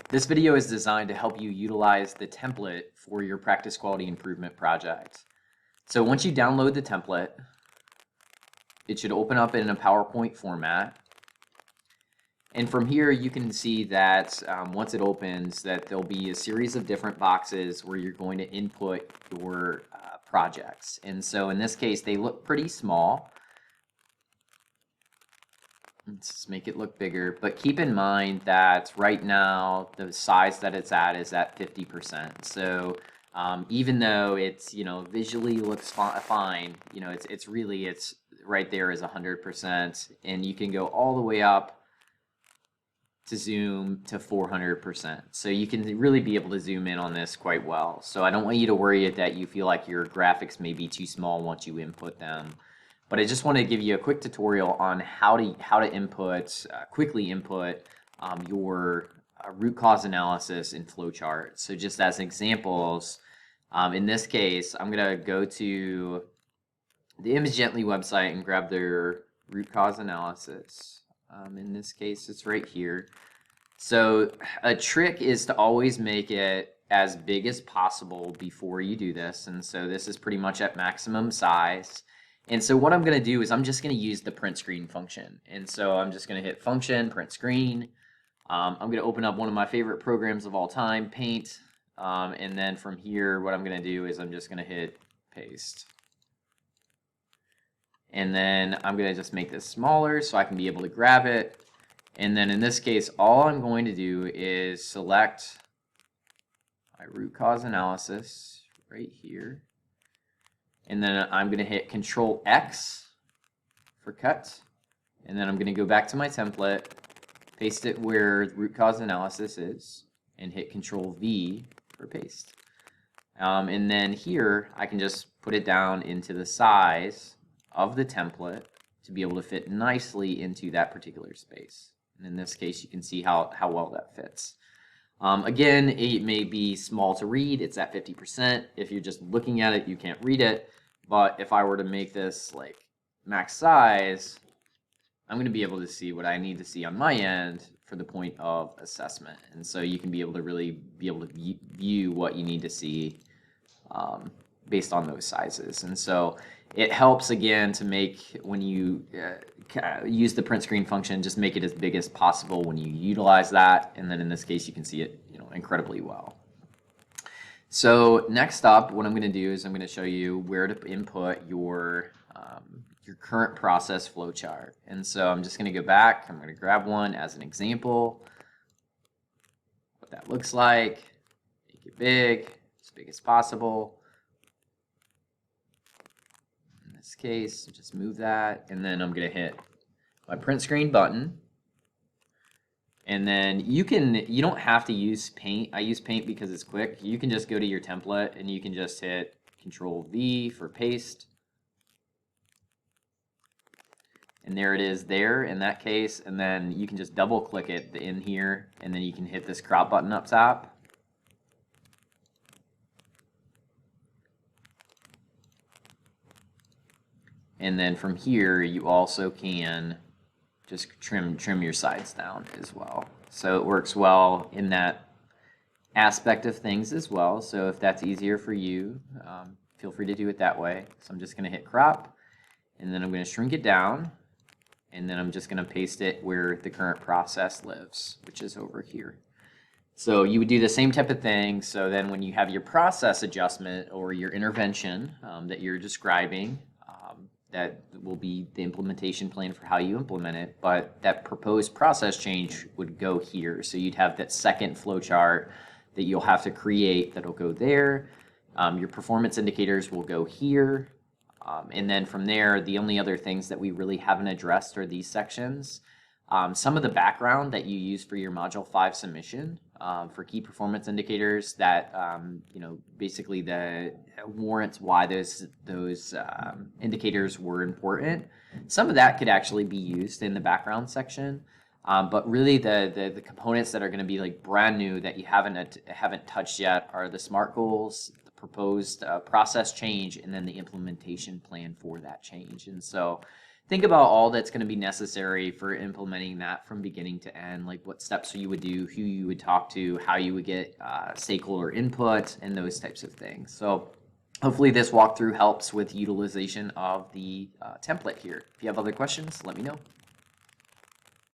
This video is designed to help you utilize the template for your practice quality improvement project. So once you download the template, it should open up in a PowerPoint format. And from here you can see that once it opens that there'll be a series of different boxes where you're going to input your projects. And so in this case they look pretty small. Let's make it look bigger, but keep in mind that right now the size that it's at is at 50%. So even though it's, visually looks fine, it's really, it's right there is 100%, and you can go all the way up to zoom to 400%. So you can really be able to zoom in on this quite well. So I don't want you to worry that you feel like your graphics may be too small once you input them. But I just want to give you a quick tutorial on how to input, quickly input your root cause analysis in flowchart. So just as examples, in this case, I'm going to go to the IMG website and grab their root cause analysis. In this case, it's right here. So a trick is to always make it as big as possible before you do this. And so this is pretty much at maximum size. And so what I'm going to do is I'm just going to use the print screen function. And so I'm just going to hit function, print screen. I'm going to open up one of my favorite programs of all time, Paint. And then from here, what I'm going to do is I'm just going to hit paste. And then I'm going to just make this smaller so I can be able to grab it. And then in this case, all I'm going to do is select my root cause analysis right here. And then I'm going to hit Control X for cut. And then I'm going to go back to my template, paste it where the root cause analysis is, and hit Control V for paste. And then here I can just put it down into the size of the template to be able to fit nicely into that particular space. And in this case, you can see how well that fits. Again, it may be small to read. It's at 50%. If you're just looking at it, you can't read it. But if I were to make this like max size, I'm going to be able to see what I need to see on my end for the point of assessment. And so you can be able to really view what you need to see based on those sizes. And so it helps again to make, when you use the print screen function, just make it as big as possible when you utilize that. And then in this case, you can see it incredibly well. So next up, what I'm going to do is I'm going to show you where to input your current process flowchart. And so I'm just going to go back. I'm going to grab one as an example, what that looks like, make it big, as big as possible. In this case, just move that, and then I'm going to hit my print screen button. And then you don't have to use Paint. I use Paint because it's quick. You can just go to your template and you can just hit Control V for paste. And there it is there in that case. And then you can just double click it in here, and then you can hit this crop button up top. And then from here, you also can just trim your sides down as well. So it works well in that aspect of things as well. So if that's easier for you, feel free to do it that way. So I'm just going to hit crop, and then I'm going to shrink it down, and then I'm just going to paste it where the current process lives, which is over here. So you would do the same type of thing. So then when you have your process adjustment or your intervention that you're describing, that will be the implementation plan for how you implement it, but that proposed process change would go here. So you'd have that second flowchart that you'll have to create that'll go there. Your performance indicators will go here. And then from there, the only other things that we really haven't addressed are these sections. Some of the background that you use for your Module 5 submission for key performance indicators that, basically warrants why those indicators were important. Some of that could actually be used in the background section. But really the components that are going to be like brand new that you haven't touched yet are the SMART goals, the proposed process change, and then the implementation plan for that change. And so think about all that's going to be necessary for implementing that from beginning to end, like what steps you would do, who you would talk to, how you would get stakeholder input, and those types of things. So hopefully this walkthrough helps with utilization of the template here. If you have other questions, let me know.